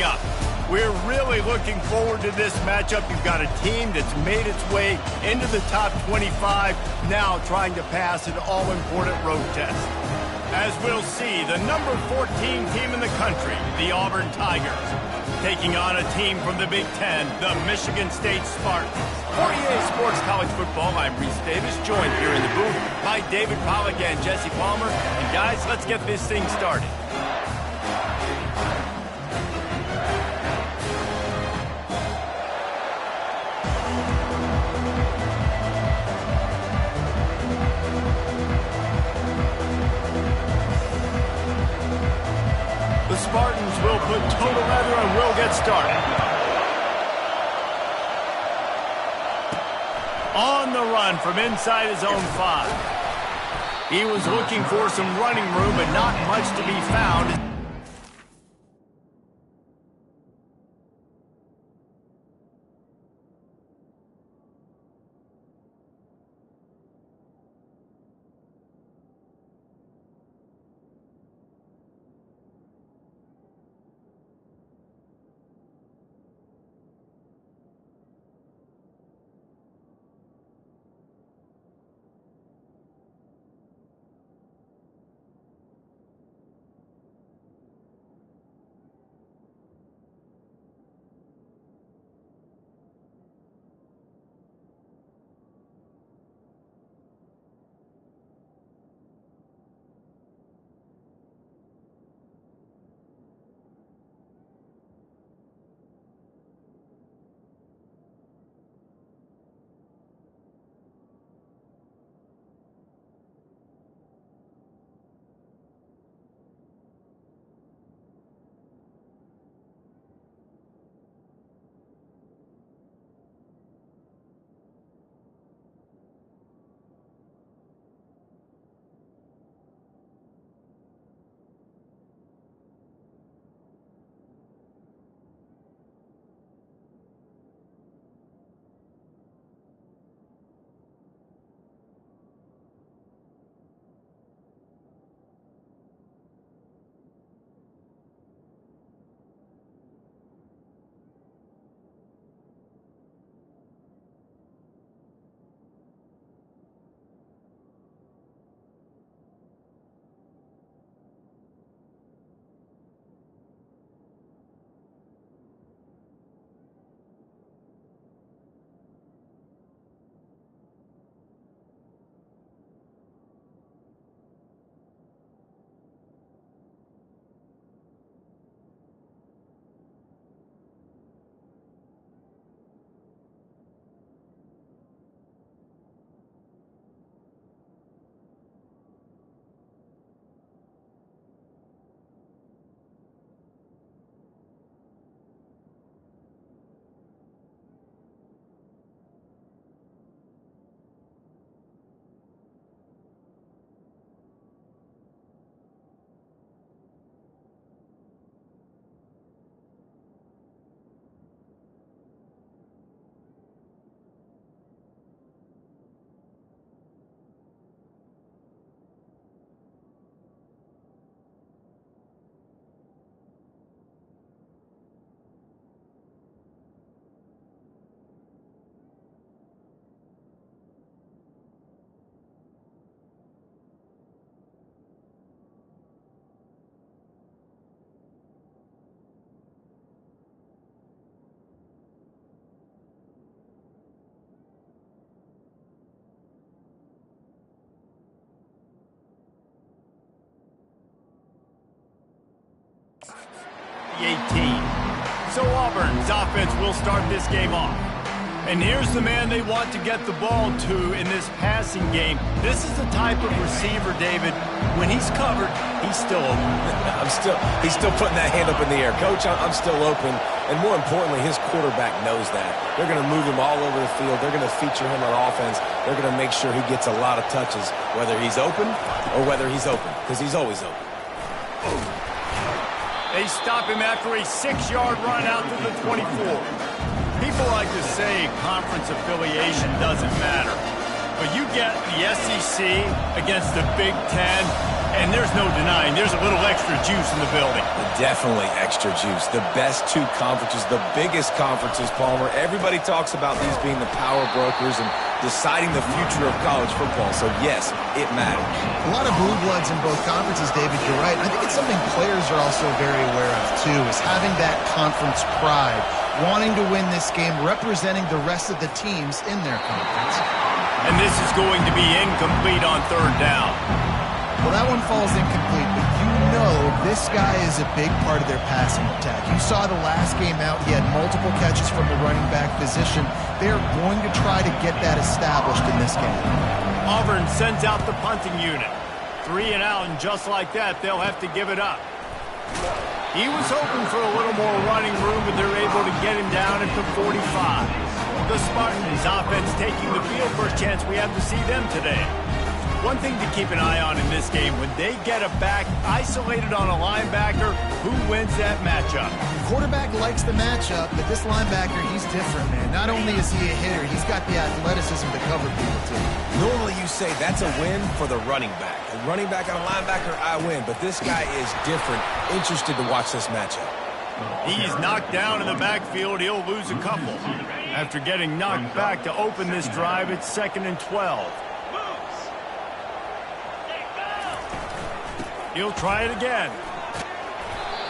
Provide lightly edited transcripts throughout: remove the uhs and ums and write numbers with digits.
coming up. We're really looking forward to this matchup. You've got a team that's made its way into the top 25, now trying to pass an all-important road test. As we'll see, the number 14 team in the country, the Auburn Tigers, taking on a team from the Big Ten, the Michigan State Spartans. For EA Sports College Football, I'm Reese Davis, joined here in the booth by David Pollack and Jesse Palmer. And guys, let's get this thing started. The Spartans will put toe together and will get started. On the run from inside his own 5. He was looking for some running room, but not much to be found. The 18. So Auburn's offense will start this game off. And here's the man they want to get the ball to in this passing game. This is the type of receiver, David, when he's covered, he's still open. He's still putting that hand up in the air. Coach, I'm still open. And more importantly, his quarterback knows that. They're going to move him all over the field. They're going to feature him on offense. They're going to make sure he gets a lot of touches, whether he's open or whether he's open, because he's always open. They stop him after a 6-yard run out to the 24. People like to say conference affiliation doesn't matter. But you get the SEC against the Big Ten, And there's no denying there's a little extra juice in the building. Definitely extra juice. The best two conferences, the biggest conferences, Palmer. Everybody talks about these being the power brokers and deciding the future of college football. So, yes, it matters. A lot of blue bloods in both conferences, David. You're right. I think it's something players are also very aware of, too, is having that conference pride, wanting to win this game, representing the rest of the teams in their conference. And this is going to be incomplete on third down. Well, that one falls incomplete, but you know this guy is a big part of their passing attack. You saw the last game out, he had multiple catches from the running back position. They're going to try to get that established in this game. Auburn sends out the punting unit. 3 and out, and just like that, they'll have to give it up. He was hoping for a little more running room, but they're able to get him down at the 45. The Spartans offense taking the field. First chance we have to see them today. One thing to keep an eye on in this game, when they get a back isolated on a linebacker, who wins that matchup? The quarterback likes the matchup, but this linebacker, he's different, man. Not only is he a hitter, he's got the athleticism to cover people, too. Normally you say that's a win for the running back. A running back on a linebacker, I win. But this guy is different. Interested to watch this matchup. He's knocked down in the backfield. He'll lose a couple. After getting knocked back to open this drive, it's 2nd and 12. He'll try it again.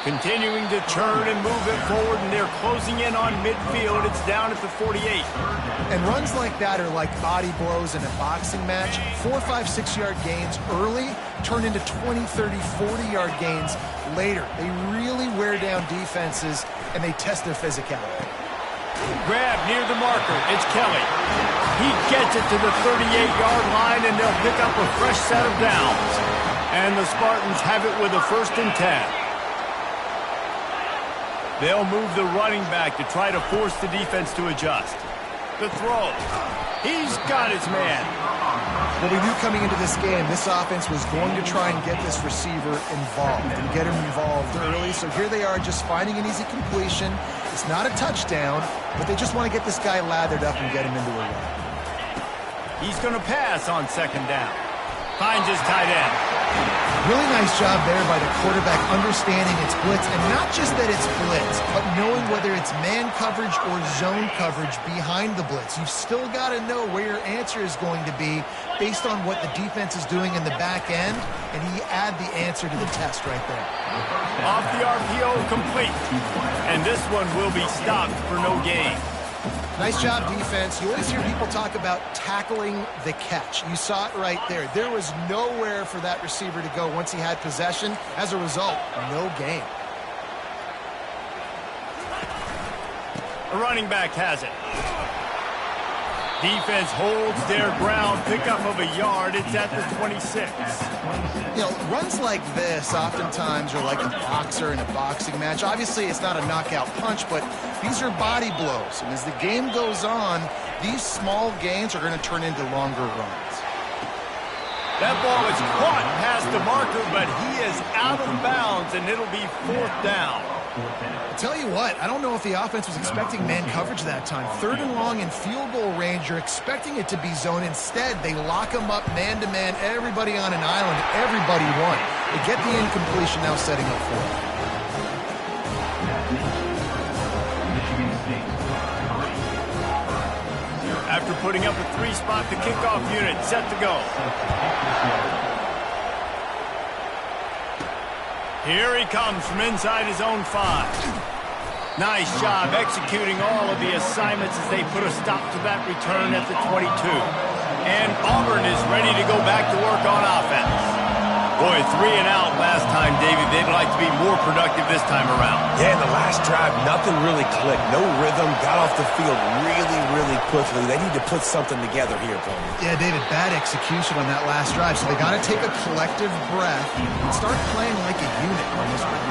Continuing to churn and move it forward, and they're closing in on midfield. It's down at the 48. And runs like that are like body blows in a boxing match. 4, 5, 6-yard gains early turn into 20, 30, 40-yard gains later. They really wear down defenses, and they test their physicality. Grab near the marker. It's Kelly. He gets it to the 38-yard line, and they'll pick up a fresh set of downs. And the Spartans have it with a 1st and 10. They'll move the running back to try to force the defense to adjust. The throw. He's got his man. Well, we knew coming into this game, this offense was going to try and get this receiver involved and get him involved early. So here they are just finding an easy completion. It's not a touchdown, but they just want to get this guy lathered up and get him into a run. He's going to pass on 2nd down. Finds his tight end. Really nice job there by the quarterback understanding it's blitz, and not just that it's blitz, but knowing whether it's man coverage or zone coverage behind the blitz. You've still got to know where your answer is going to be based on what the defense is doing in the back end, and he add the answer to the test right there. Off the RPO, complete. And this one will be stopped for no gain. Nice job, defense. You always hear people talk about tackling the catch. You saw it right there. There was nowhere for that receiver to go once he had possession. As a result, no gain. The running back has it. Defense holds their ground. Pickup of a yard. It's at the 26. You know, runs like this oftentimes are like a boxer in a boxing match. Obviously, it's not a knockout punch, but these are body blows. And as the game goes on, these small gains are going to turn into longer runs. That ball is caught past the marker, but he is out of bounds, and it'll be 4th down. I'll tell you what, I don't know if the offense was expecting man coverage that time. 3rd and long in field goal range, you're expecting it to be zone. Instead, they lock them up man-to-man, everybody on an island, everybody won. They get the incompletion, now setting up for it. After putting up a 3-spot, the kickoff unit set to go. Here he comes from inside his own 5. Nice job executing all of the assignments as they put a stop to that return at the 22. And Auburn is ready to go back to work on offense. Boy, 3 and out last time, David. They'd like to be more productive this time around. Yeah, in the last drive, nothing really clicked. No rhythm, got off the field really quickly. They need to put something together here, Tony. Yeah, David, bad execution on that last drive. So they got to take a collective breath and start playing like a unit on this one.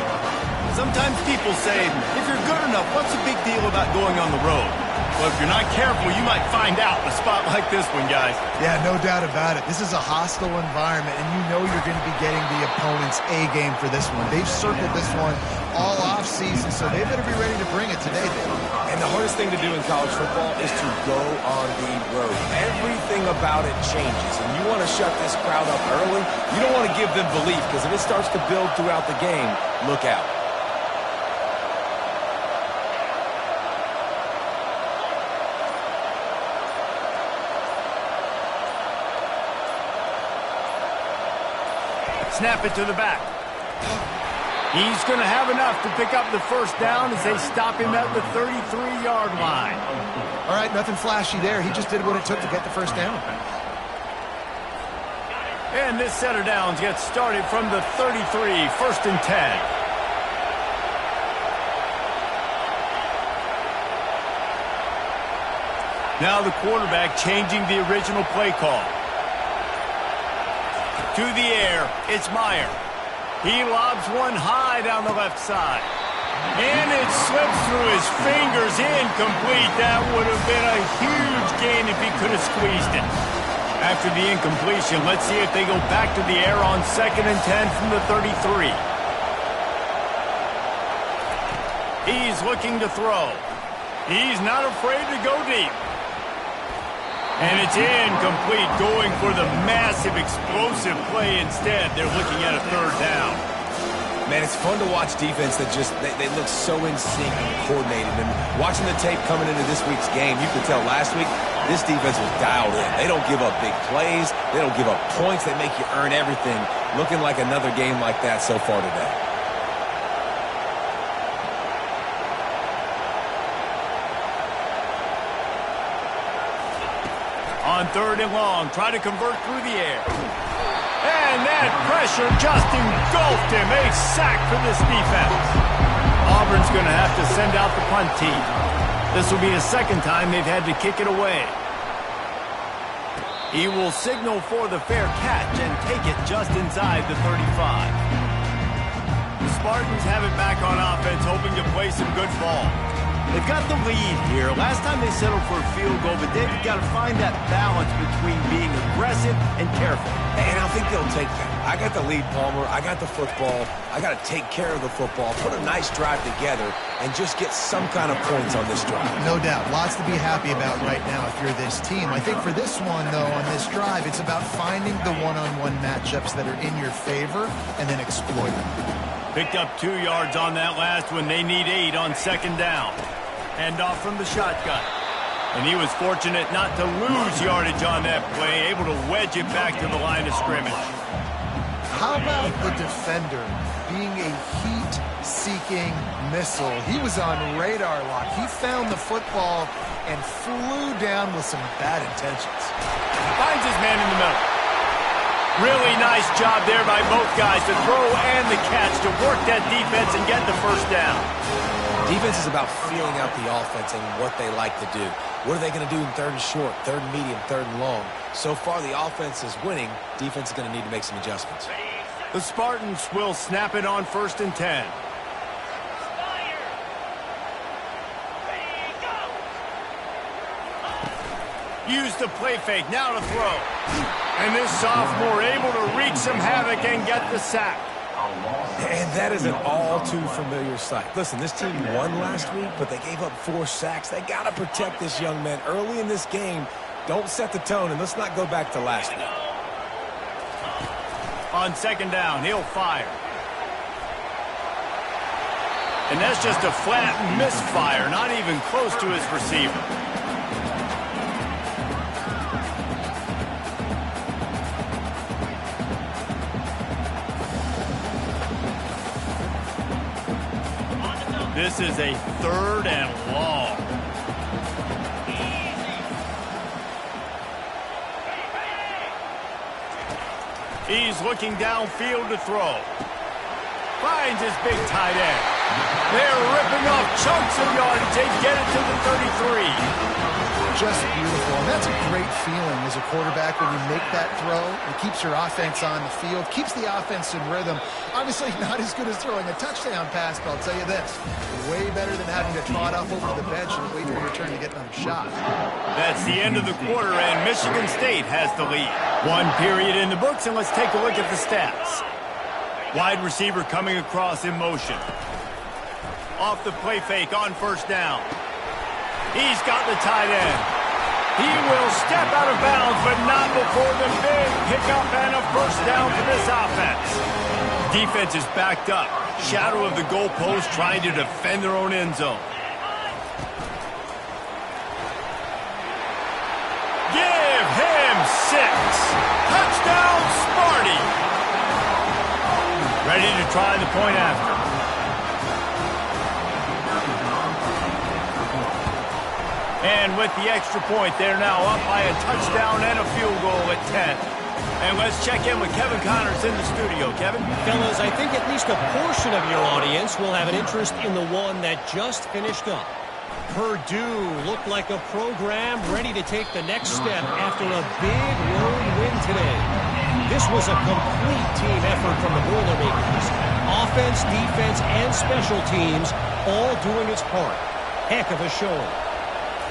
Sometimes people say, if you're good enough, what's the big deal about going on the road? Well, if you're not careful, you might find out in a spot like this one, guys. Yeah, no doubt about it. This is a hostile environment, and you know you're going to be getting the opponent's A-game for this one. They've circled this one all off-season, so they better be ready to bring it today, Dave. And the hardest thing to do in college football is to go on the road. Everything about it changes, and you want to shut this crowd up early. You don't want to give them belief, because if it starts to build throughout the game, look out. Snap it to the back. He's going to have enough to pick up the first down as they stop him at the 33-yard line. All right, nothing flashy there. He just did what it took to get the first down. And this set of downs gets started from the 33, 1st and 10. Now the quarterback changing the original play call. To the air, it's Meyer. He lobs one high down the left side. And it slips through his fingers, incomplete. That would have been a huge gain if he could have squeezed it. After the incompletion, let's see if they go back to the air on 2nd and 10 from the 33. He's looking to throw. He's not afraid to go deep. And it's incomplete, going for the massive explosive play instead. They're looking at a 3rd down. Man, it's fun to watch defense that just, they look so in sync and coordinated. And watching the tape coming into this week's game, you could tell last week, this defense was dialed in. They don't give up big plays. They don't give up points. They make you earn everything. Looking like another game like that so far today. On 3rd and long, try to convert through the air. And that pressure just engulfed him. A sack for this defense. Auburn's going to have to send out the punt team. This will be the 2nd time they've had to kick it away. He will signal for the fair catch and take it just inside the 35. The Spartans have it back on offense, hoping to play some good ball. They've got the lead here. Last time they settled for a field goal, but they've got to find that balance between being aggressive and careful. And I think they'll take that. I got the lead, Palmer. I got the football. I got to take care of the football, put a nice drive together, and just get some kind of points on this drive. No doubt. Lots to be happy about right now if you're this team. I think for this one, though, on this drive, it's about finding the one-on-one matchups that are in your favor and then exploit them. Picked up 2 yards on that last one. They need 8 on 2nd down. Hand off from the shotgun. And he was fortunate not to lose yardage on that play, able to wedge it back to the line of scrimmage. How about the defender being a heat-seeking missile? He was on radar lock. He found the football and flew down with some bad intentions. Finds his man in the middle. Really nice job there by both guys to throw and the catch to work that defense and get the first down. Defense is about feeling out the offense and what they like to do. What are they going to do in 3rd and short, 3rd and medium, 3rd and long? So far, the offense is winning. Defense is going to need to make some adjustments. The Spartans will snap it on 1st and 10. Use the play fake, now to throw. And this sophomore able to wreak some havoc and get the sack. And that is an all-too-familiar sight. Listen, this team won last week, but they gave up 4 sacks. They got to protect this young man early in this game. Don't set the tone, and let's not go back to last week. On 2nd down, he'll fire. And that's just a flat misfire, not even close to his receiver. This is a 3rd and long. He's looking downfield to throw. Finds his big tight end. They're ripping off chunks of yardage. They get it to the 33. Just beautiful. And that's a great feeling as a quarterback when you make that throw. It keeps your offense on the field, keeps the offense in rhythm. Obviously not as good as throwing a touchdown pass, but I'll tell you this, way better than having to trot up over the bench and wait for your turn to get another shot. That's the end of the quarter, and Michigan State has the lead. One period in the books, and let's take a look at the stats. Wide receiver coming across in motion. Off the play fake on first down. He's got the tight end. He will step out of bounds, but not before the big pickup and a first down for this offense. Defense is backed up. Shadow of the goalpost, trying to defend their own end zone. Give him 6. Touchdown, Sparty. Ready to try the point after. And with the extra point, they're now up by a touchdown and a field goal at 10. And let's check in with Kevin Connors in the studio. Kevin? Fellas, I think at least a portion of your audience will have an interest in the one that just finished up. Purdue looked like a program ready to take the next step after a big road win today. This was a complete team effort from the Boilermakers. Offense, defense, and special teams all doing its part. Heck of a showing.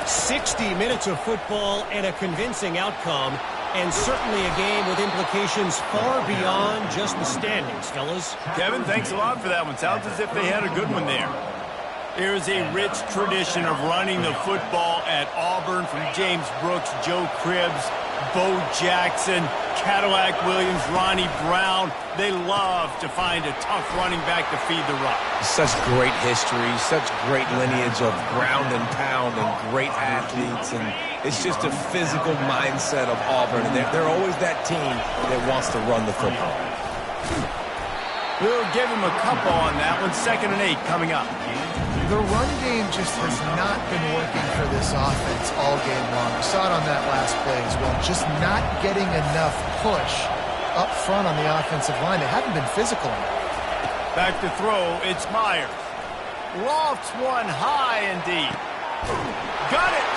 60 minutes of football and a convincing outcome, and certainly a game with implications far beyond just the standings, fellas. Kevin, thanks a lot for that one. Sounds as if they had a good one there. There's a rich tradition of running the football at Auburn, from James Brooks, Joe Cribbs, Bo Jackson, Cadillac Williams, Ronnie Brown. They love to find a tough running back to feed the run. Such great history, such great lineage of ground and pound and great athletes. And it's just a physical mindset of Auburn. And they're always that team that wants to run the football. We'll give him a couple on that one. 2nd and 8 coming up. The run game just has not been working for this offense all game long. We saw it on that last play as well. Just not getting enough push up front on the offensive line. They haven't been physical enough. Back to throw, it's Myers. Lofts one high and deep. Got it!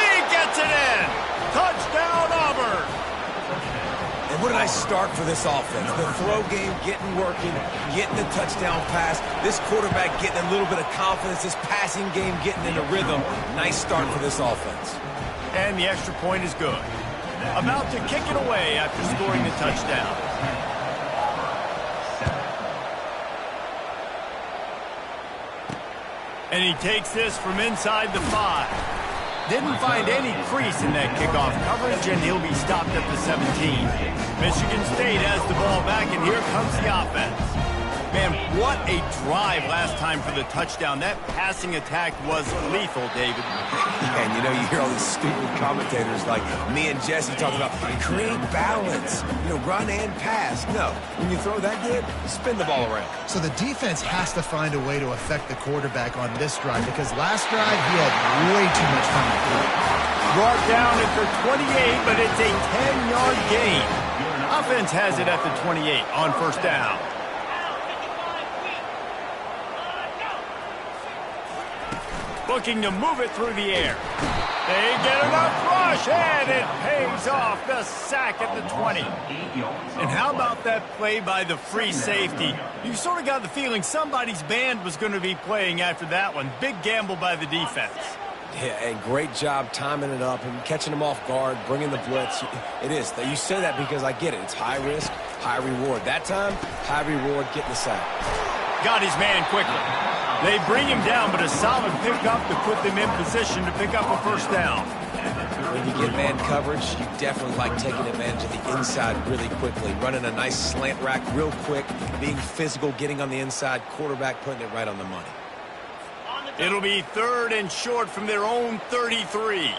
He gets it in! Touchdown, Auburn! And what a nice start for this offense. The throw game getting working, getting the touchdown pass. This quarterback getting a little bit of confidence. This passing game getting into rhythm. Nice start for this offense. And the extra point is good. About to kick it away after scoring the touchdown. And he takes this from inside the 5. Didn't find any crease in that kickoff coverage, and he'll be stopped at the 17. Michigan State has the ball back, and here comes the offense. Man, what a drive last time for the touchdown. That passing attack was lethal, David. And you know, you hear all these stupid commentators like me and Jesse talking about create balance, run and pass. No, when you throw that good, spin the ball around. So the defense has to find a way to affect the quarterback on this drive, because last drive he had way too much time to throw. Brought down at the 28, but it's a 10-yard gain. Offense has it at the 28 on first down. Looking to move it through the air. They get enough rush, and it pays off. The sack at the 20. And how about that play by the free safety? You sort of got the feeling somebody's band was going to be playing after that one. Big gamble by the defense. Yeah, and great job timing it up and catching them off guard, bringing the blitz. It is. You say that because I get it. It's high risk, high reward. That time, high reward, getting the sack. Got his man quickly. They bring him down, but a solid pickup to put them in position to pick up a first down. When you get man coverage, you definitely like taking advantage of the inside really quickly. Running a nice slant rack real quick, being physical, getting on the inside, quarterback putting it right on the money. It'll be 3rd and short from their own 33.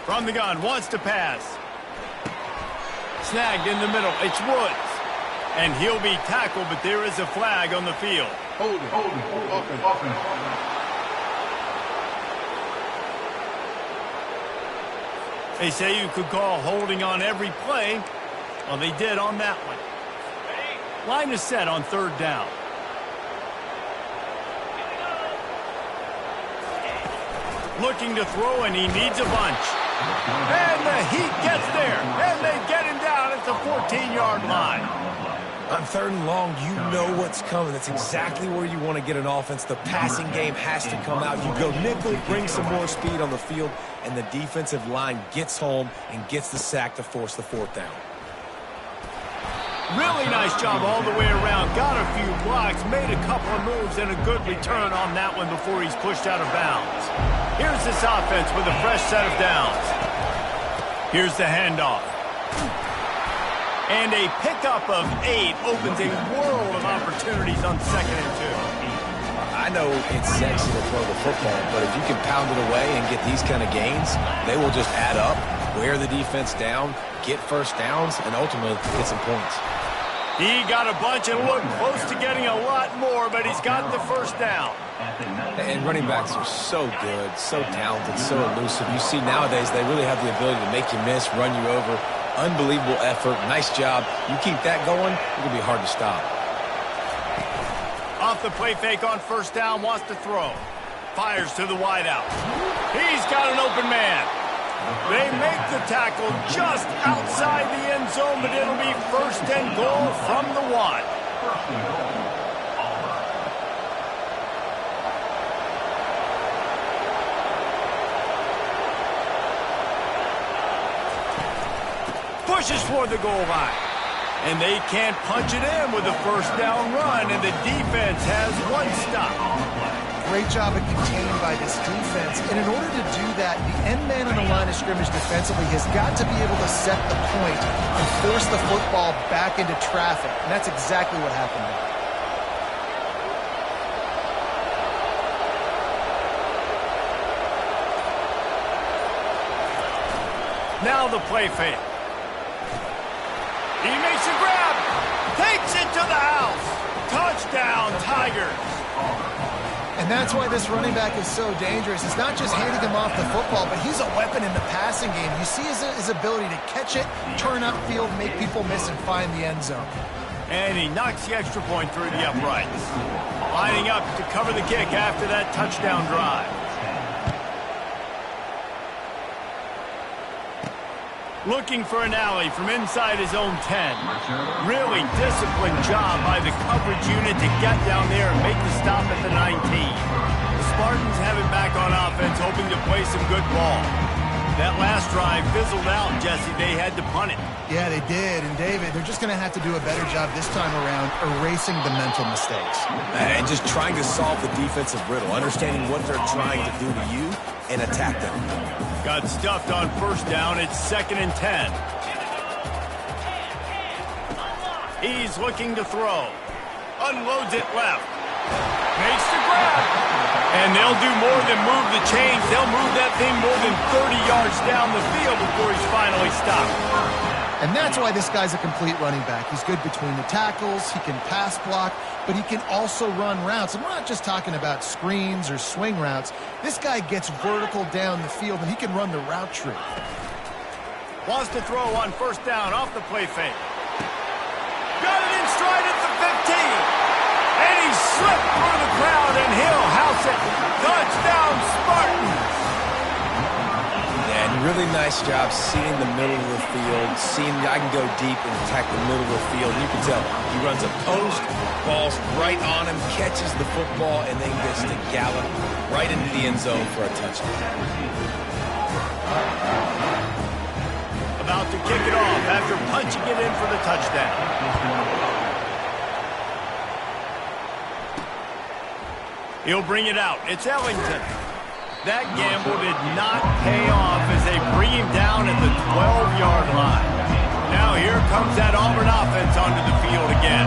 From the gun, wants to pass. Snagged in the middle, it's Woods. And he'll be tackled, but there is a flag on the field. Hold it. Offense. They say you could call holding on every play. Well, they did on that one. Line is set on 3rd down. Looking to throw, and he needs a bunch. And the Heat gets there, and they get him down at the 14-yard line. On 3rd and long, you know what's coming. That's exactly where you want to get an offense. The passing game has to come out. You go nickel, bring some more speed on the field, and the defensive line gets home and gets the sack to force the 4th down. Really nice job all the way around. Got a few blocks, made a couple of moves, and a good return on that one before he's pushed out of bounds. Here's this offense with a fresh set of downs. Here's the handoff. And a pickup of 8 opens a world of opportunities on 2nd and 2. I know it's sexy to throw the football, but if you can pound it away and get these kind of gains, they will just add up, wear the defense down, get 1st downs, and ultimately get some points. He got a bunch and looked close to getting a lot more, but he's got the 1st down. And running backs are so good, so talented, so elusive. You see nowadays they really have the ability to make you miss, run you over. Unbelievable effort. Nice job. You keep that going, it's going to be hard to stop. Off the play fake on 1st down, wants to throw. Fires to the wideout. He's got an open man. They make the tackle just outside the end zone, but it'll be 1st and goal from the 1. Pushes toward the goal line. And they can't punch it in with a 1st down run, and the defense has 1 stop. Great job of containing by this defense. And in order to do that, the end man on the line of scrimmage defensively has got to be able to set the point and force the football back into traffic. And that's exactly what happened there. Now the play fake. He makes a grab, takes it to the house. Touchdown, Tigers. And that's why this running back is so dangerous. It's not just handing him off the football, but he's a weapon in the passing game. You see his ability to catch it, turn upfield, make people miss, and find the end zone. And he knocks the extra point through the uprights. Lining up to cover the kick after that touchdown drive. Looking for an alley from inside his own 10. Really disciplined job by the coverage unit to get down there and make the stop at the 19. The Spartans have it back on offense, hoping to play some good ball. That last drive fizzled out, Jesse. They had to punt it. Yeah, they did. And, David, they're just going to have to do a better job this time around erasing the mental mistakes. And just trying to solve the defensive riddle, understanding what they're trying to do to you and attack them. Got stuffed on 1st down. It's 2nd and 10. He's looking to throw. Unloads it left. Makes the grab. And they'll do more than move the chains. They'll move that thing more than 30 yards down the field before he's finally stopped. And that's why this guy's a complete running back. He's good between the tackles. He can pass block, but he can also run routes. And we're not just talking about screens or swing routes. This guy gets vertical down the field, and he can run the route tree. Wants to throw on 1st down off the play fake. Got it in stride at the 15. And he slipped through the crowd, and he'll house it. Touchdown, Spartans. And really nice job seeing the middle of the field, seeing I can go deep and attack the middle of the field. You can tell he runs a post, ball's right on him, catches the football, and then gets to gallop right into the end zone for a touchdown. About to kick it off after punching it in for the touchdown. He'll bring it out. It's Ellington. That gamble did not pay off as they bring him down at the 12-yard line. Now here comes that Auburn offense onto the field again.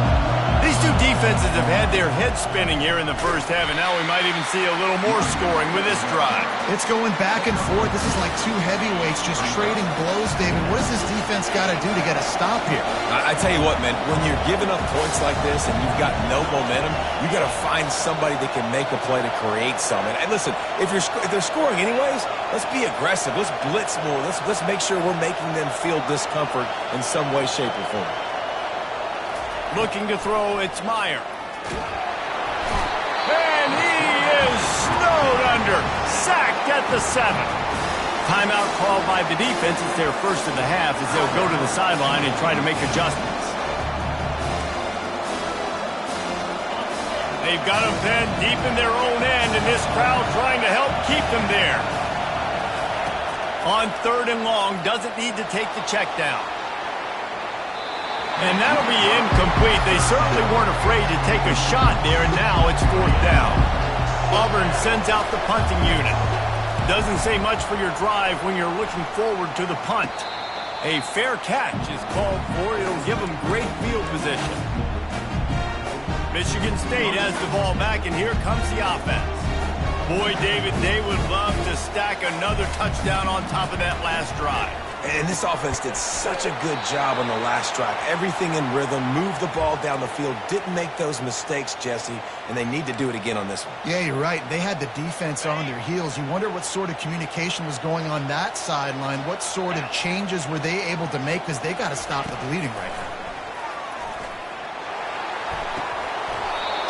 These two defenses have had their heads spinning here in the 1st half, and now we might even see a little more scoring with this drive. It's going back and forth. This is like two heavyweights just trading blows, David. What does this defense got to do to get a stop here? I tell you what, man, when you're giving up points like this and you've got no momentum, you got to find somebody that can make a play to create something. And listen, if they're scoring anyways, let's be aggressive. Let's blitz more. Let's make sure we're making them feel discomfort in some way, shape, or form. Looking to throw, it's Meyer. And he is snowed under. Sacked get the 7. Timeout called by the defense. It's their first of the half as they'll go to the sideline and try to make adjustments. They've got them pinned deep in their own end, and this crowd trying to help keep them there. On 3rd and long, doesn't need to take the check down. And that'll be incomplete. They certainly weren't afraid to take a shot there, and now it's 4th down. Auburn sends out the punting unit. Doesn't say much for your drive when you're looking forward to the punt. A fair catch is called for. It'll give them great field position. Michigan State has the ball back, and here comes the offense. Boy, David, they would love to stack another touchdown on top of that last drive. And this offense did such a good job on the last drive. Everything in rhythm, moved the ball down the field, didn't make those mistakes, Jesse, and they need to do it again on this one. Yeah, you're right. They had the defense on their heels. You wonder what sort of communication was going on that sideline. What sort of changes were they able to make, because they got to stop the bleeding right now.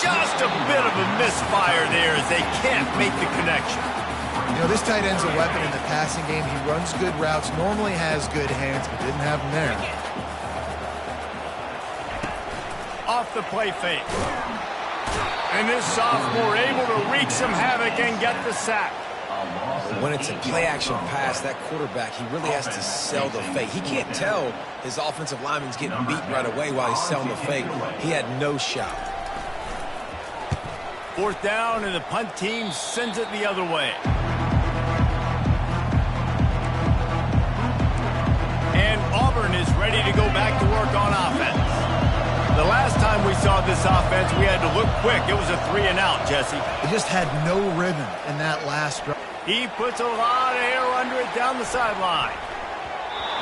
Just a bit of a misfire there as they can't make the connection. You know, this tight end's a weapon in the passing game. He runs good routes, normally has good hands, but didn't have them there. Off the play fake. And this sophomore able to wreak some havoc and get the sack. When it's a play-action pass, that quarterback, he really has to sell the fake. He can't tell his offensive lineman's getting beat right away while he's selling the fake. He had no shot. 4th down, and the punt team sends it the other way. And Auburn is ready to go back to work on offense. The last time we saw this offense, we had to look quick. It was a 3-and-out, Jesse. They just had no rhythm in that last drive. He puts a lot of air under it down the sideline.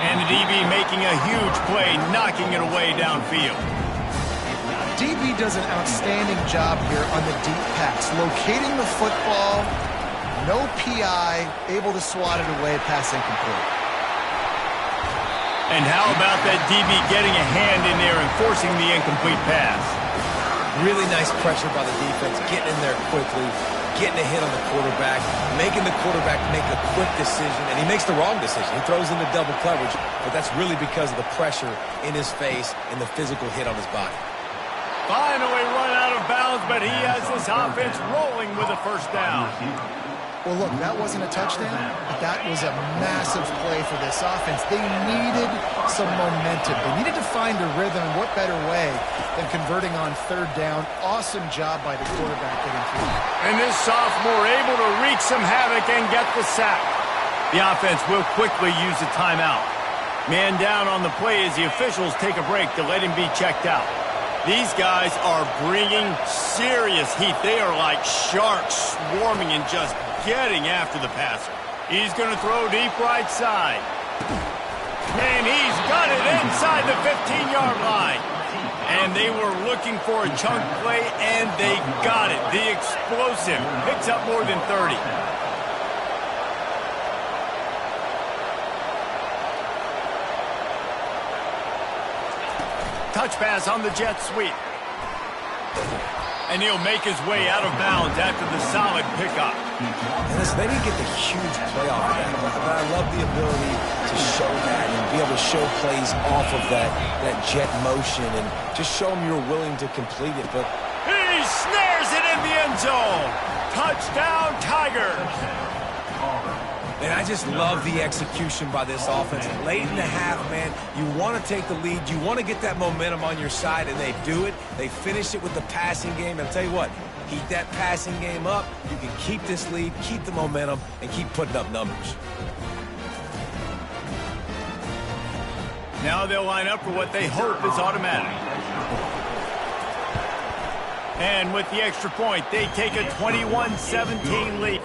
And the DB making a huge play, knocking it away downfield. DB does an outstanding job here on the deep pass, locating the football, no PI, able to swat it away, pass incomplete. And how about that DB getting a hand in there and forcing the incomplete pass? Really nice pressure by the defense, getting in there quickly, getting a hit on the quarterback, making the quarterback make a quick decision, and he makes the wrong decision. He throws into double coverage, but that's really because of the pressure in his face and the physical hit on his body. Finally run out of bounds, but he has this offense rolling with a 1st down. Well, look, that wasn't a touchdown, but that was a massive play for this offense. They needed some momentum. They needed to find a rhythm, and what better way than converting on 3rd down. Awesome job by the quarterback getting through. And this sophomore able to wreak some havoc and get the sack. The offense will quickly use a timeout. Man down on the play as the officials take a break to let him be checked out. These guys are bringing serious heat. They are like sharks swarming and just getting after the passer. He's going to throw deep right side. And he's got it inside the 15-yard line. And they were looking for a chunk play, and they got it. The explosive picks up more than 30. Touch pass on the jet sweep. And he'll make his way out of bounds after the solid pickup. Listen, they didn't get the huge play off of that, but I love the ability to show that and be able to show plays off of that jet motion and just show them you're willing to complete it. But he snares it in the end zone. Touchdown, Tigers. And I just love the execution by this offense. Late in the half, man, you want to take the lead. You want to get that momentum on your side, and they do it. They finish it with the passing game. And I'll tell you what, keep that passing game up. You can keep this lead, keep the momentum, and keep putting up numbers. Now they'll line up for what they hope is automatic. And with the extra point, they take a 21-17 lead.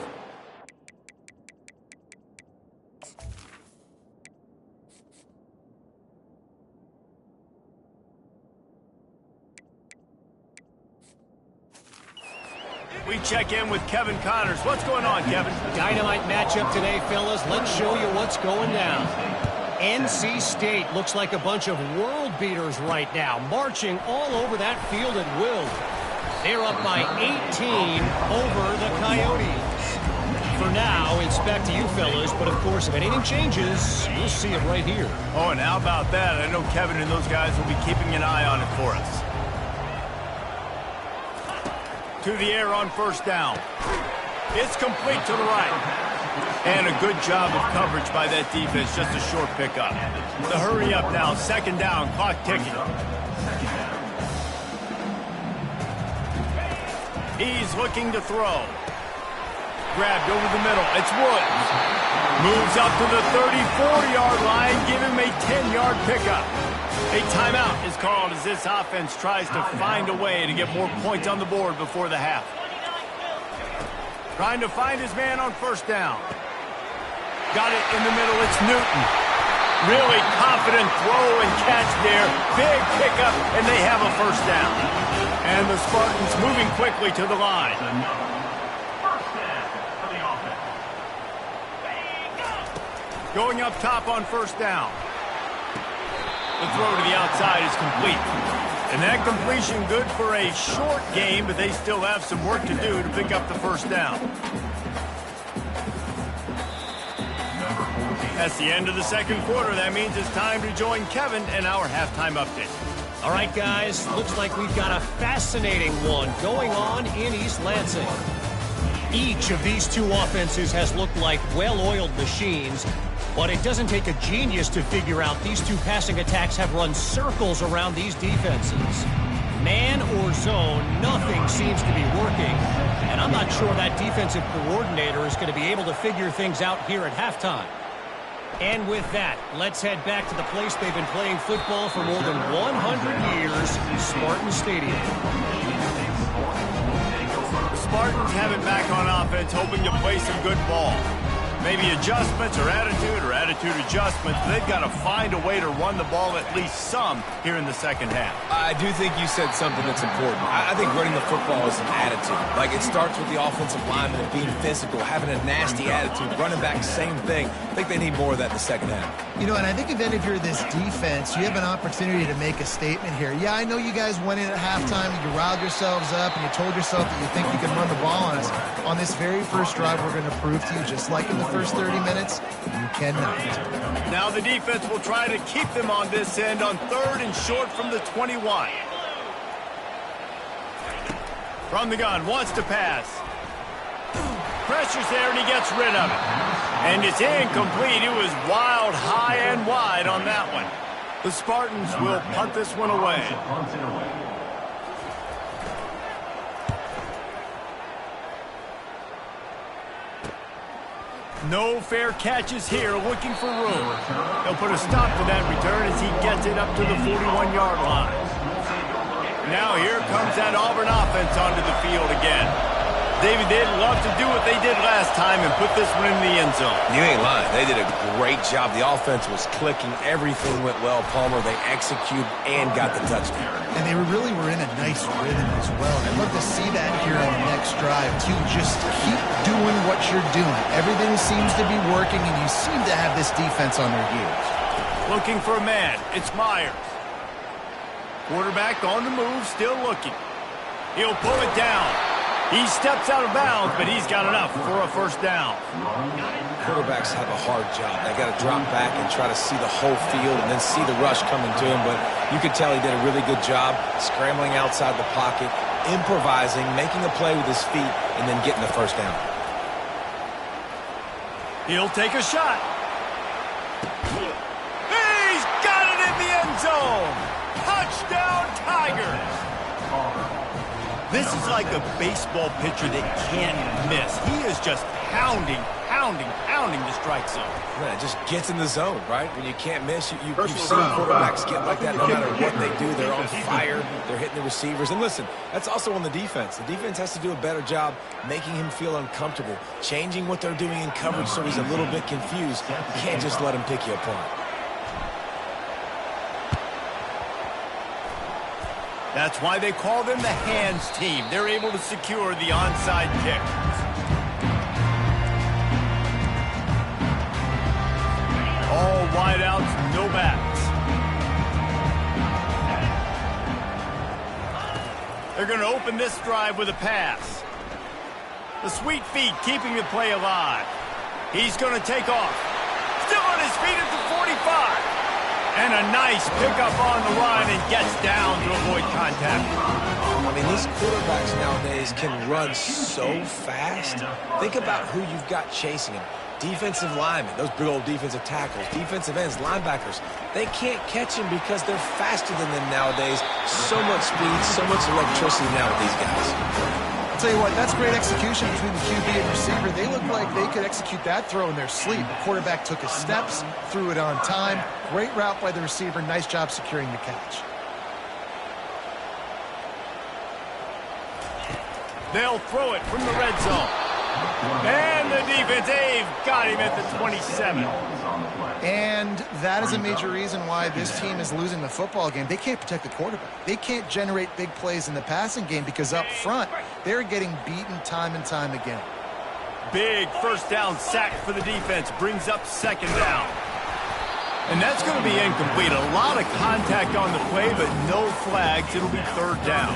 We check in with Kevin Connors. What's going on, Kevin? Dynamite matchup today, fellas. Let's show you what's going down. NC State looks like a bunch of world beaters right now, marching all over that field at will. They're up by 18 over the Coyotes. For now, it's back to you fellas, but of course, if anything changes, you'll see it right here. Oh, and how about that? I know Kevin and those guys will be keeping an eye on it for us. To the air on first down. It's complete to the right. And a good job of coverage by that defense, just a short pickup. The hurry up now, second down, clock ticking. He's looking to throw. Grabbed over the middle. It's Woods. Moves up to the 34-yard line. Give him a 10-yard pickup. A timeout is called as this offense tries to find a way to get more points on the board before the half. Trying to find his man on first down. Got it in the middle. It's Newton. Really confident throw and catch there. Big pickup, and they have a first down. And the Spartans moving quickly to the line. Going up top on first down. The throw to the outside is complete. And that completion good for a short game, but they still have some work to do to pick up the first down. That's the end of the second quarter. That means it's time to join Kevin and our halftime update. All right, guys, looks like we've got a fascinating one going on in East Lansing. Each of these two offenses has looked like well-oiled machines, but it doesn't take a genius to figure out these two passing attacks have run circles around these defenses. Man or zone, nothing seems to be working, and I'm not sure that defensive coordinator is going to be able to figure things out here at halftime. And with that, let's head back to the place they've been playing football for more than 100 years, Spartan Stadium. The Spartans have it back on offense, hoping to play some good ball. Maybe adjustments or attitude adjustments. They've got to find a way to run the ball at least some here in the second half. I do think you said something that's important. I think running the football is an attitude. Like, it starts with the offensive lineman and being physical, having a nasty attitude. Running back, same thing. I think they need more of that in the second half. You know, and I think if you're this defense, you have an opportunity to make a statement here. Yeah, I know you guys went in at halftime and you riled yourselves up and you told yourself that you think you can run the ball on us. On this very first drive, we're going to prove to you, just like in the first 30 minutes, you cannot. Now the defense will try to keep them on this end on third and short from the 21. From the gun, wants to pass. Pressure's there and he gets rid of it. And it's incomplete. It was wild, high and wide on that one. The Spartans will punt this one away. No fair catches here, looking for room. They'll put a stop to that return as he gets it up to the 41-yard line. Now here comes that Auburn offense onto the field again. David, they'd love to do what they did last time and put this one in the end zone. You ain't lying. They did a great job. The offense was clicking. Everything went well. Palmer, they executed and got the touchdown. And they really were in a nice rhythm as well. I'd love to see that here on the next drive, too. Just keep doing what you're doing. Everything seems to be working, and you seem to have this defense on their heels. Looking for a man. It's Myers. Quarterback on the move, still looking. He'll pull it down. He steps out of bounds, but he's got enough for a first down. Quarterbacks have a hard job. They got to drop back and try to see the whole field and then see the rush coming to him. But you could tell he did a really good job scrambling outside the pocket, improvising, making a play with his feet, and then getting the first down. He'll take a shot. He's got it in the end zone. Touchdown, Tigers. This is like a baseball pitcher that can't miss. He is just pounding the strike zone. Man, it just gets in the zone, right? When you can't miss, you've seen quarterbacks get like that no matter what they do. They're on fire. They're hitting the receivers. And listen, that's also on the defense. The defense has to do a better job making him feel uncomfortable, changing what they're doing in coverage so he's a little bit confused. You can't just let him pick you apart. That's why they call them the hands team. They're able to secure the onside kick. All wideouts, no backs. They're going to open this drive with a pass. The sweet feet keeping the play alive. He's going to take off. Still on his feet at the 45. And a nice pickup on the run and gets down to avoid contact. I mean, these quarterbacks nowadays can run so fast. Think about who you've got chasing him. Defensive linemen, those big old defensive tackles, defensive ends, linebackers. They can't catch him because they're faster than them nowadays. So much speed, so much electricity now with these guys. I'll tell you what, that's great execution between the QB and receiver. They look like they could execute that throw in their sleep. The quarterback took his steps, threw it on time. Great route by the receiver. Nice job securing the catch. They'll throw it from the red zone. And the defense, they've got him at the 27. And that is a major reason why this team is losing the football game. They can't protect the quarterback. They can't generate big plays in the passing game because up front, they're getting beaten time and time again. Big first down sack for the defense. Brings up second down. And that's going to be incomplete. A lot of contact on the play, but no flags. It'll be third down.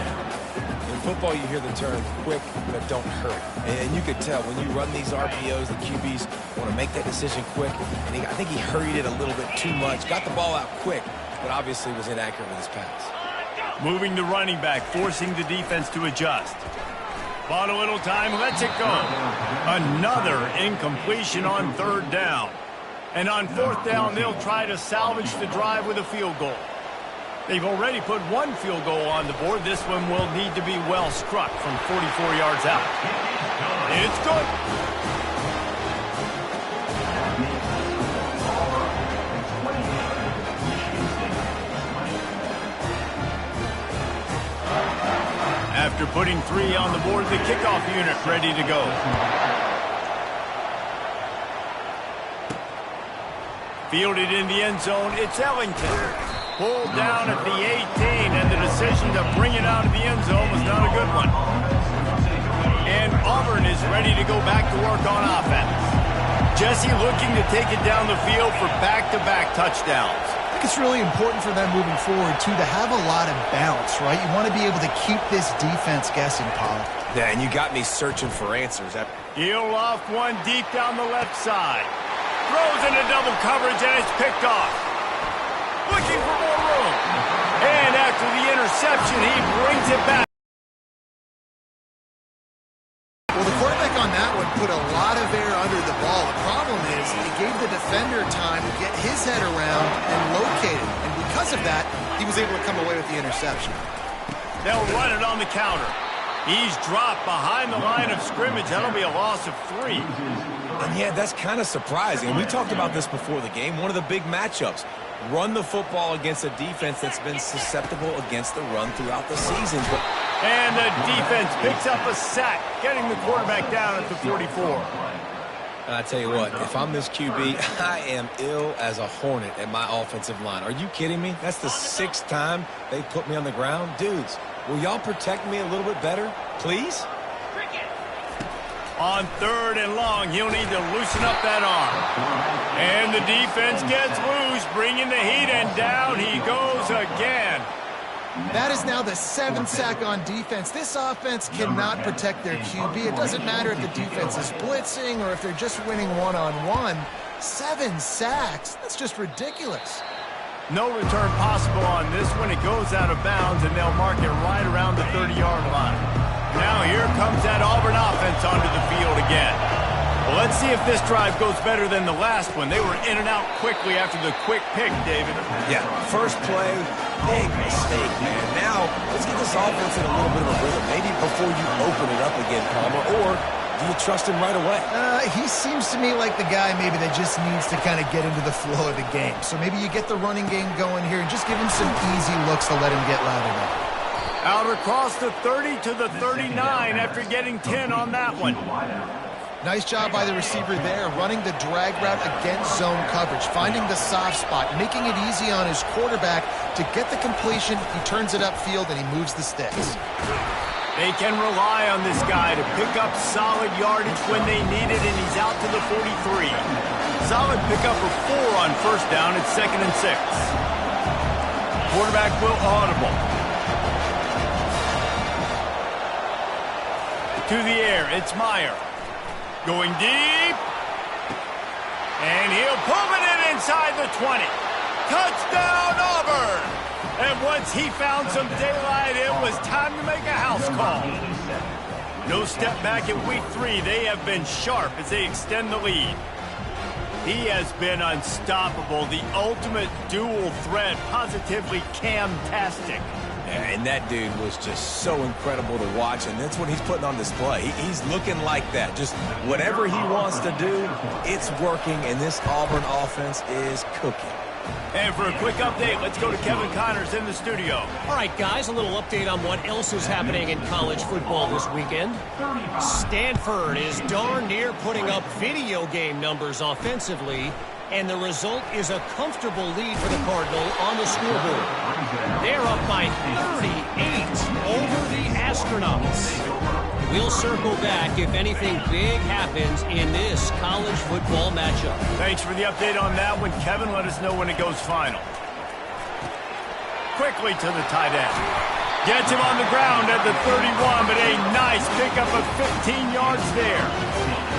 In football, you hear the term quick, but don't hurry. And you could tell when you run these RPOs, the QBs want to make that decision quick. And I think he hurried it a little bit too much. Got the ball out quick, but obviously was inaccurate with his pass. Moving the running back, forcing the defense to adjust. Bought a little time, lets it go. Another incompletion on third down. And on fourth down, they'll try to salvage the drive with a field goal. They've already put one field goal on the board. This one will need to be well struck from 44 yards out. It's good. After putting 3 on the board, the kickoff unit ready to go. Fielded in the end zone, it's Ellington. Pulled down at the 18, and the decision to bring it out of the end zone was not a good one. And Auburn is ready to go back to work on offense. Jesse looking to take it down the field for back-to-back touchdowns. I think it's really important for them moving forward, too, to have a lot of bounce, right? You want to be able to keep this defense guessing, Pollard. Yeah, and you got me searching for answers. He'll loft one deep down the left side. Throws into double coverage, and it's picked off. Looking for more room. And after the interception, he brings it back. Well, the quarterback on that one put a lot of air under the ball. The problem is he gave the defender time to get his head around and locate it. And because of that, he was able to come away with the interception. They'll run it on the counter. He's dropped behind the line of scrimmage. That'll be a loss of 3. And yeah, that's kind of surprising. We talked about this before the game. One of the big matchups. Run the football against a defense that's been susceptible against the run throughout the season. And the defense picks up a sack, getting the quarterback down at the 44. And I tell you what, if I'm this QB, I am ill as a hornet at my offensive line. Are you kidding me? That's the 6th time they put me on the ground. Dudes, will y'all protect me a little bit better, please? On third and long, he'll need to loosen up that arm. And the defense gets loose, bringing the heat, and down he goes again. That is now the 7th sack on defense. This offense cannot protect their QB. It doesn't matter if the defense is blitzing or if they're just winning one-on-one. 7 sacks? That's just ridiculous. No return possible on this one. It goes out of bounds, and they'll mark it right around the 30-yard line. Now here comes that Auburn offense onto the field again. Well, let's see if this drive goes better than the last one. They were in and out quickly after the quick pick, David. Yeah, first play, big mistake, man. Now, let's get this offense in a little bit of a rhythm. Maybe before you open it up again, Palmer, or do you trust him right away? He seems to me like the guy maybe that just needs to kind of get into the flow of the game. So maybe you get the running game going here and just give him some easy looks to let him get lathered up. Out across the 30 to the 39 after getting 10 on that one. Nice job by the receiver there, running the drag route against zone coverage, finding the soft spot, making it easy on his quarterback to get the completion. He turns it upfield, and he moves the sticks. They can rely on this guy to pick up solid yardage when they need it, and he's out to the 43. Solid pickup of 4 on first down. It's 2nd and 6. Quarterback will audible. To the air, it's Meyer. Going deep. And he'll pull it in inside the 20. Touchdown, Auburn! And once he found some daylight, it was time to make a house call. No step back in week 3. They have been sharp as they extend the lead. He has been unstoppable. The ultimate dual threat, positively Cam-tastic. And that dude was just so incredible to watch, and that's what he's putting on display. He's looking like that. Just whatever he wants to do, it's working, and this Auburn offense is cooking. And for a quick update, let's go to Kevin Connors in the studio. All right, guys, a little update on what else is happening in college football this weekend. Stanford is darn near putting up video game numbers offensively, and the result is a comfortable lead for the Cardinal on the scoreboard. They're up by 38 over the Astronauts. We'll circle back if anything big happens in this college football matchup. Thanks for the update on that one, Kevin. Let us know when it goes final. Quickly to the tight end. Gets him on the ground at the 31, but a nice pickup of 15 yards there.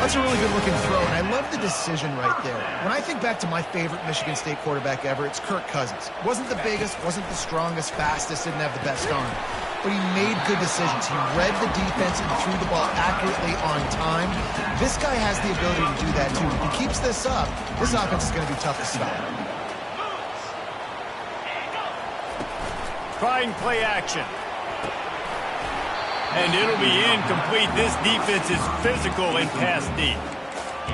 That's a really good-looking throw, and I love the decision right there. When I think back to my favorite Michigan State quarterback ever, it's Kirk Cousins. Wasn't the biggest, wasn't the strongest, fastest, didn't have the best arm. But he made good decisions. He read the defense and threw the ball accurately on time. This guy has the ability to do that, too. If he keeps this up, this offense is going to be tough to stop. Trying play action. And it'll be incomplete. This defense is physical and pass deep.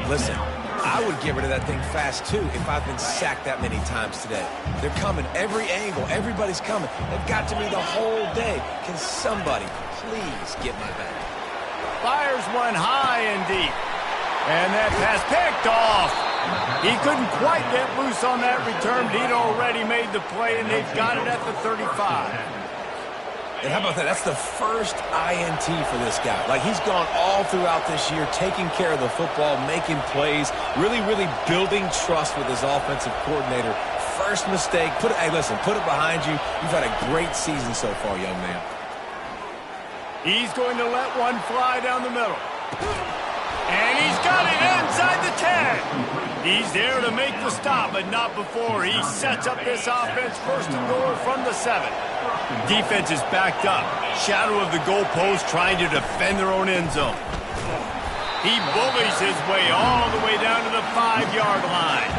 Listen, I would get rid of that thing fast, too, if I've been sacked that many times today. They're coming every angle. Everybody's coming. They've got to me the whole day. Can somebody please get my back? Fires one high and deep. And that pass picked off. He couldn't quite get loose on that return, but he'd already made the play, and they've got it at the 35. And how about that? That's the first INT for this guy. Like, he's gone all throughout this year, taking care of the football, making plays, really, really building trust with his offensive coordinator. First mistake. Hey, listen, put it behind you. You've had a great season so far, young man. He's going to let one fly down the middle. And he's got it inside the 10. He's there to make the stop, but not before. He sets up this offense first and goal from the 7. Defense is backed up. Shadow of the goalpost trying to defend their own end zone. He bullies his way all the way down to the 5-yard line.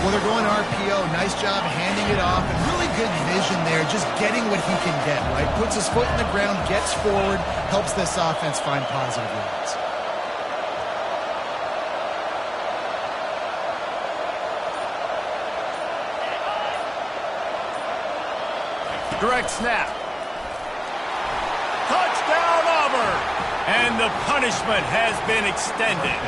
Well, they're going RPO. Nice job handing it off, and really good vision there, just getting what he can get, right? Puts his foot in the ground, gets forward, helps this offense find positive yards. Direct snap. Touchdown, Auburn! And the punishment has been extended.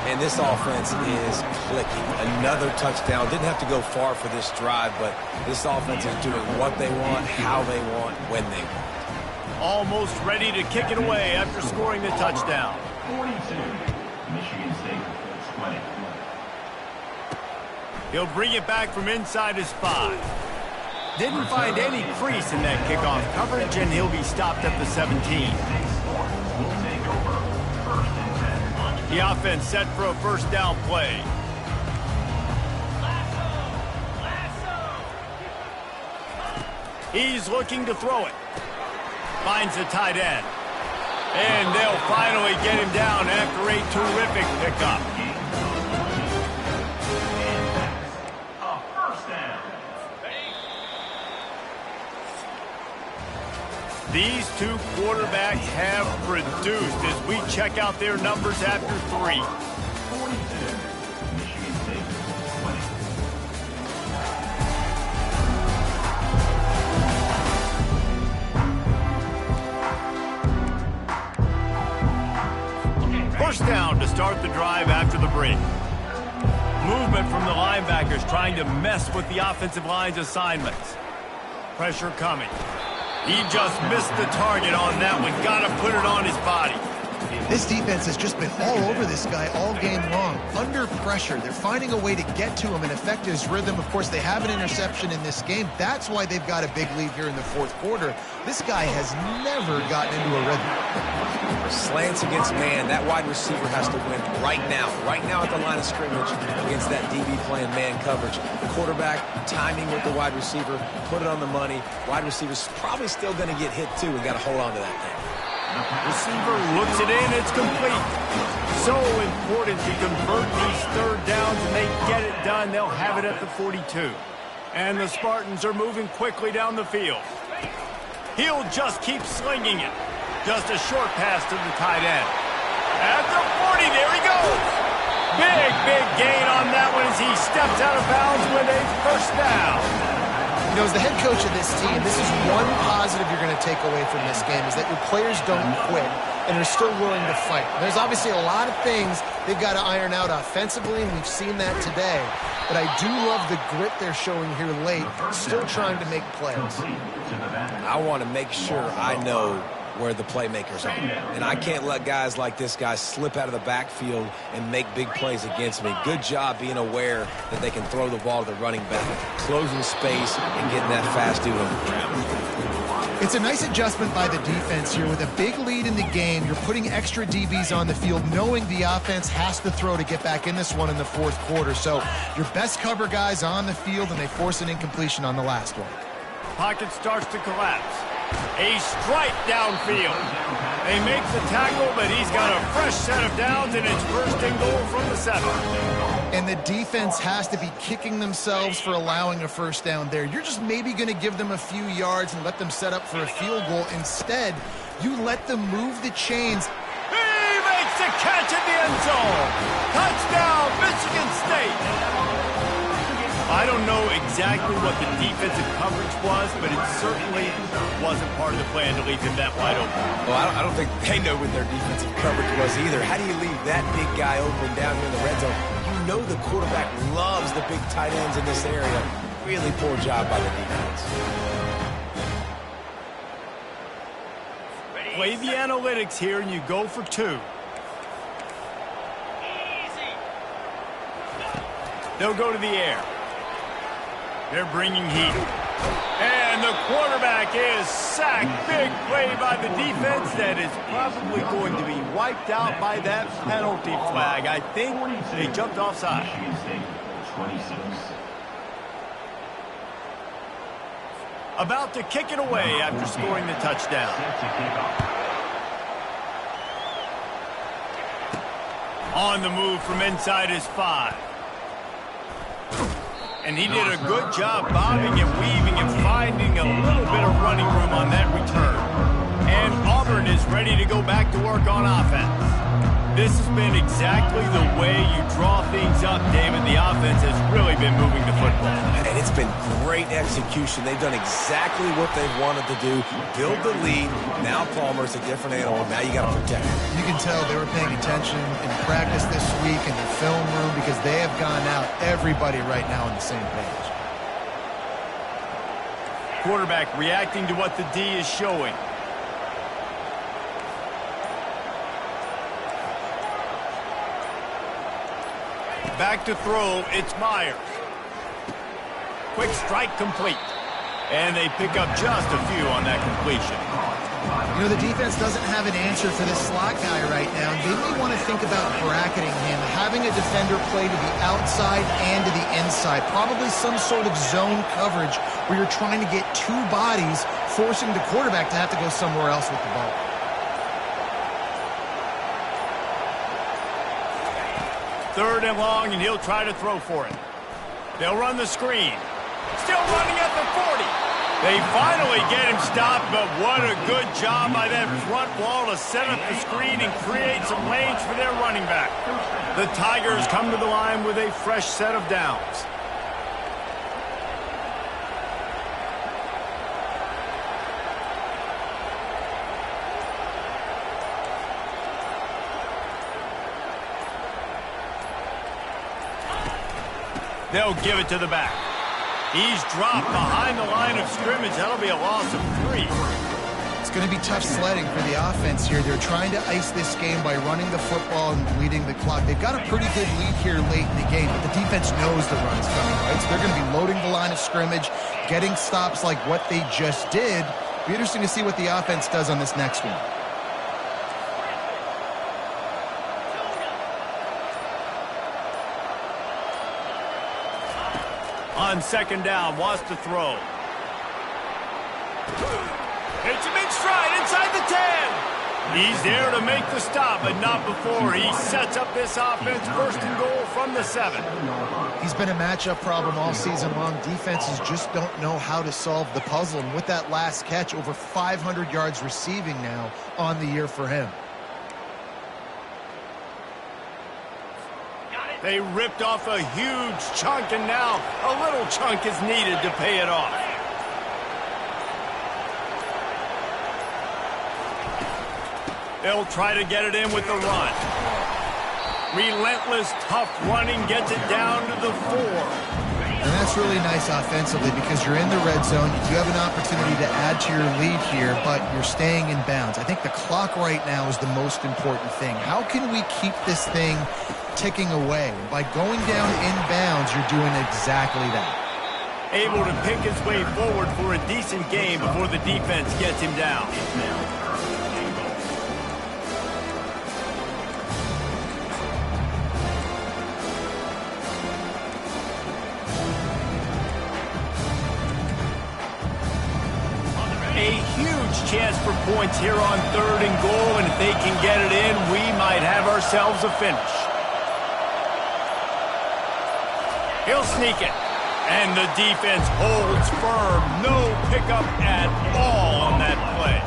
And this offense is clicking. Another touchdown. Didn't have to go far for this drive, but this offense is doing what they want, how they want, when they want. Almost ready to kick it away after scoring the touchdown. 42, Michigan State, 20. He'll bring it back from inside his 5. Didn't find any crease in that kickoff coverage, and he'll be stopped at the 17. The offense set for a first down play. He's looking to throw it. Finds the tight end. And they'll finally get him down after a terrific pickup. These two quarterbacks have produced as we check out their numbers after 3. First down to start the drive after the break. Movement from the linebackers trying to mess with the offensive line's assignments. Pressure coming. He just missed the target on that one. Got to put it on his body. This defense has just been all over this guy all game long. Under pressure, they're finding a way to get to him and affect his rhythm. Of course, they have an interception in this game. That's why they've got a big lead here in the fourth quarter. This guy has never gotten into a rhythm. Slants against man. That wide receiver has to win right now at the line of scrimmage against that DB playing man coverage. The quarterback timing with the wide receiver, put it on the money. Wide receiver's probably still going to get hit too. We got to hold on to that thing. Receiver looks it in, it's complete. So important to convert these third downs, and they get it done. They'll have it at the 42. And the Spartans are moving quickly down the field. He'll just keep slinging it. Just a short pass to the tight end. At the 40, there he goes. Big gain on that one as he steps out of bounds with a first down. You know, as the head coach of this team, this is one positive you're going to take away from this game, is that your players don't quit and are still willing to fight. There's obviously a lot of things they've got to iron out offensively, and we've seen that today. But I do love the grit they're showing here late, still trying to make plays. I want to make sure I know where the playmakers are. And I can't let guys like this guy slip out of the backfield and make big plays against me. Good job being aware that they can throw the ball to the running back, closing space and getting that fast dude on the ground. It's a nice adjustment by the defense here. With a big lead in the game, you're putting extra DBs on the field, knowing the offense has to throw to get back in this one in the fourth quarter. So your best cover guys on the field, and they force an incompletion on the last one. Pocket starts to collapse. A strike downfield. They make the tackle, but he's got a fresh set of downs, and it's first and goal from the 7. And the defense has to be kicking themselves for allowing a first down there. You're just maybe going to give them a few yards and let them set up for a field goal. Instead, you let them move the chains. He makes the catch in the end zone. Touchdown, Michigan State. I don't know exactly what the defensive coverage was, but it certainly wasn't part of the plan to leave him that wide open. Well, I don't think they know what their defensive coverage was either. How do you leave that big guy open down here in the red zone? You know the quarterback loves the big tight ends in this area. Really poor job by the defense. Play the analytics here, and you go for 2. They'll go to the air. They're bringing heat. And the quarterback is sacked. Big play by the defense that is probably going to be wiped out by that penalty flag. I think they jumped offside. About to kick it away after scoring the touchdown. On the move from inside his 5. And he did a good job bobbing and weaving and finding a little bit of running room on that return. And Auburn is ready to go back to work on offense. This has been exactly the way you draw things up, David. The offense has really been moving the football. And it's been great execution. They've done exactly what they've wanted to do. Build the lead. Now Palmer's a different animal. Now you got to protect him. You can tell they were paying attention in practice this week in the film room, because they have gone out, everybody right now on the same page. Quarterback reacting to what the D is showing. Back to throw, it's Myers. Quick strike complete. And they pick up just a few on that completion. You know, the defense doesn't have an answer for this slot guy right now. They may want to think about bracketing him, having a defender play to the outside and to the inside. Probably some sort of zone coverage where you're trying to get 2 bodies, forcing the quarterback to have to go somewhere else with the ball. Third and long, and he'll try to throw for it. They'll run the screen. Still running at the 40. They finally get him stopped, but what a good job by that front wall to set up the screen and create some lanes for their running back. The Tigers come to the line with a fresh set of downs. They'll give it to the back. He's dropped behind the line of scrimmage. That'll be a loss of 3. It's going to be tough sledding for the offense here. They're trying to ice this game by running the football and bleeding the clock. They've got a pretty good lead here late in the game, but the defense knows the run's coming, right? So they're going to be loading the line of scrimmage, getting stops like what they just did. Be interesting to see what the offense does on this next one. On second down, wants to throw. It's a big stride inside the 10. He's there to make the stop, but not before he sets up this offense. First and goal from the 7. He's been a matchup problem all season long. Defenses just don't know how to solve the puzzle. And with that last catch, over 500 yards receiving now on the year for him. They ripped off a huge chunk, and now a little chunk is needed to pay it off. They'll try to get it in with the run. Relentless, tough running gets it down to the 4. And that's really nice offensively because you're in the red zone. You do have an opportunity to add to your lead here, but you're staying in bounds. I think the clock right now is the most important thing. How can we keep this thing ticking away? By going down in bounds, you're doing exactly that. Able to pick his way forward for a decent game before the defense gets him down. A huge chance for points here on third and goal, and if they can get it in, we might have ourselves a finish. He'll sneak it, and the defense holds firm. No pickup at all on that play.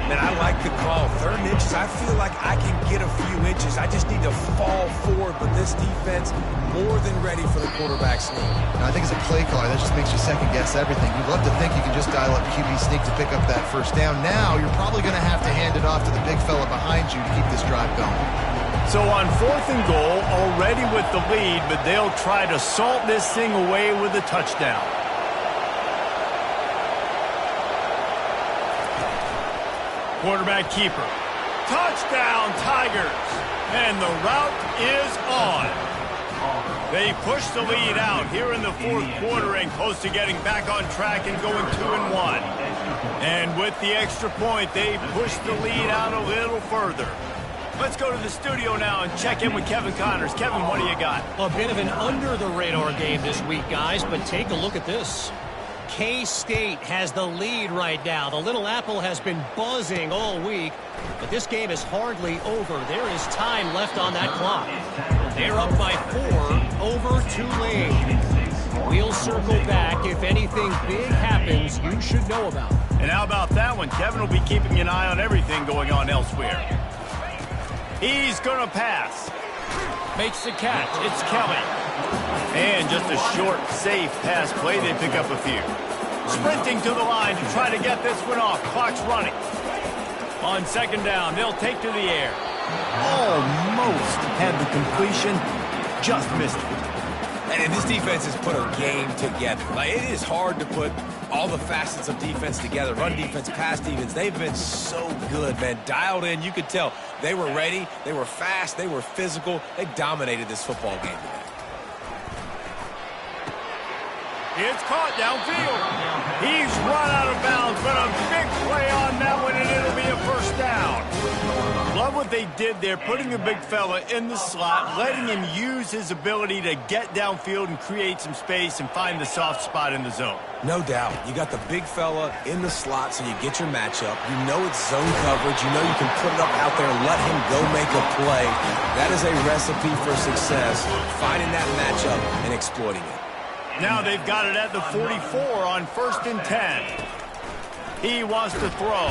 Man, I like the call. 3rd and inches, I feel like I can get a few inches. I just need to fall forward, but this defense more than ready for the quarterback sneak. Now, I think as a play caller, that just makes you second-guess everything. You'd love to think you can just dial up QB sneak to pick up that first down. Now, you're probably going to have to hand it off to the big fella behind you to keep this drive going. So on 4th and goal, already with the lead, but they'll try to salt this thing away with a touchdown. Quarterback keeper. Touchdown, Tigers. And the route is on. They push the lead out here in the 4th quarter and close to getting back on track and going 2-1. And with the extra point, they push the lead out a little further. Let's go to the studio now and check in with Kevin Connors. Kevin, what do you got? A bit of an under-the-radar game this week, guys, but take a look at this. K-State has the lead right now. The Little Apple has been buzzing all week, but this game is hardly over. There is time left on that clock. They're up by 4 over Tulane. We'll circle back. If anything big happens, you should know about it. And how about that one? Kevin will be keeping an eye on everything going on elsewhere. He's going to pass. Makes the catch. It's Kelly. And just a short, safe pass play. They pick up a few. Sprinting to the line to try to get this one off. Clock's running. On 2nd down, they'll take to the air. Almost had the completion. Just missed it. And this defense has put a game together. Like, it is hard to put all the facets of defense together. Run defense, pass defense. They've been so good, man. Dialed in. You could tell they were ready. They were fast. They were physical. They dominated this football game today. It's caught downfield. He's run out of bounds, but a big play on that one, and it'll be a first down. Love what they did there, putting the big fella in the slot, letting him use his ability to get downfield and create some space and find the soft spot in the zone. No doubt. You got the big fella in the slot, so you get your matchup. You know it's zone coverage. You know you can put it up out there and let him go make a play. That is a recipe for success, finding that matchup and exploiting it. Now they've got it at the 44 on 1st and 10. He wants to throw.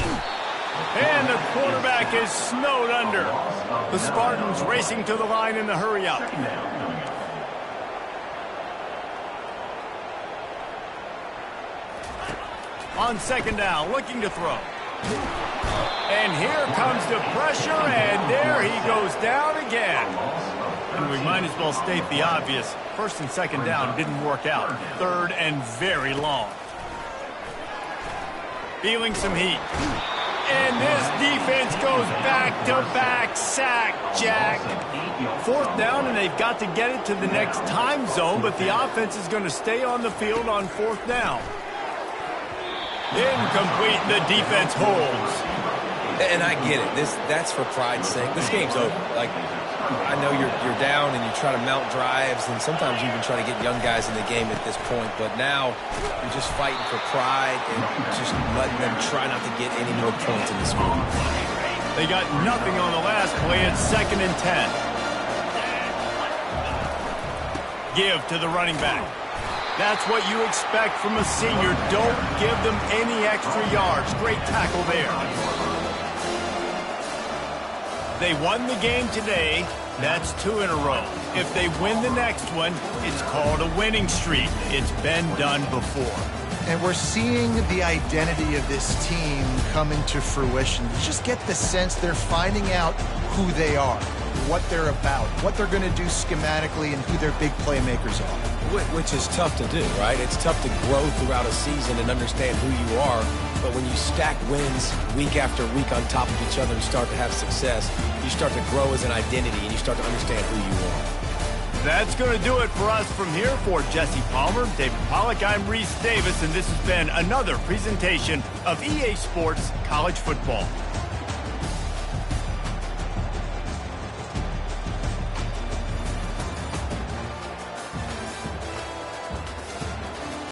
And the quarterback is snowed under. The Spartans racing to the line in the hurry-up. On 2nd down, looking to throw. And here comes the pressure, and there he goes down again. And we might as well state the obvious. 1st and 2nd down didn't work out. 3rd and very long. Feeling some heat. And this defense goes back-to-back sack, Jack. 4th down, and they've got to get it to the next time zone, but the offense is going to stay on the field on 4th down. Incomplete, the defense holds. And I get it. That's for pride's sake. This game's over. Like, I know you're down and you try to mount drives, and sometimes you even try to get young guys in the game at this point, but now you're just fighting for pride and just letting them try not to get any more points in this game. They got nothing on the last play. It's 2nd and 10. Give to the running back. That's what you expect from a senior. Don't give them any extra yards. Great tackle there. They won the game today. That's 2 in a row. If they win the next one, it's called a winning streak. It's been done before. And we're seeing the identity of this team come into fruition. You just get the sense they're finding out who they are, what they're about, what they're going to do schematically, and who their big playmakers are. Which is tough to do, right? It's tough to grow throughout a season and understand who you are. But when you stack wins week after week on top of each other and start to have success, you start to grow as an identity and you start to understand who you are. That's going to do it for us from here. For Jesse Palmer, David Pollack, I'm Reese Davis, and this has been another presentation of EA Sports College Football.